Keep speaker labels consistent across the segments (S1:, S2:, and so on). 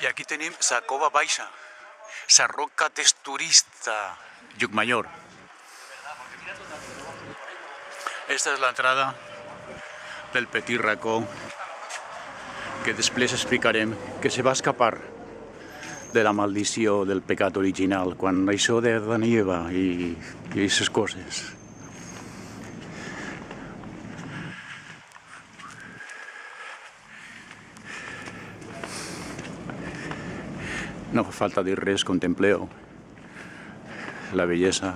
S1: I aquí tenim la cova baixa, la roca texturista, Llucmajor. Esta és l'entrada del petit racó que després explicarem que se va escapar de la maldició del pecat original quan això de Adán i Eva i aquestes coses. No fa falta dir res, contempleu la bellesa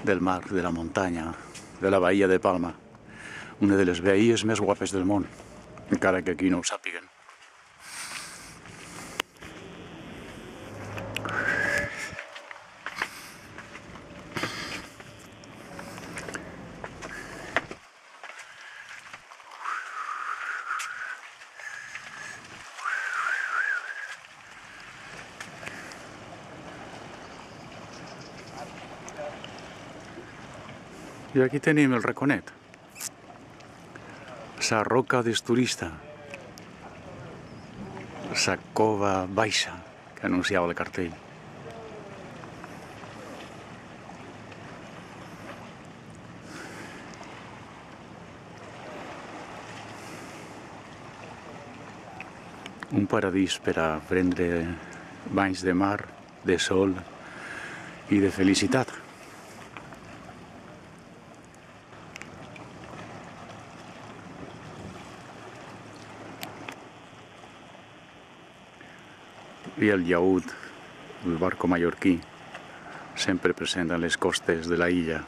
S1: del mar, de la muntanya, de la bahia de Palma, una de les bahies més guapes del món, encara que aquí no ho sàpiguen. I aquí tenim el raconet, la roca texturista, la cova baixa que anunciava el cartell. Un paradís per a prendre banys de mar, de sol i de felicitat. I el llaüt, el barco mallorquí, sempre present a les costes de la illa.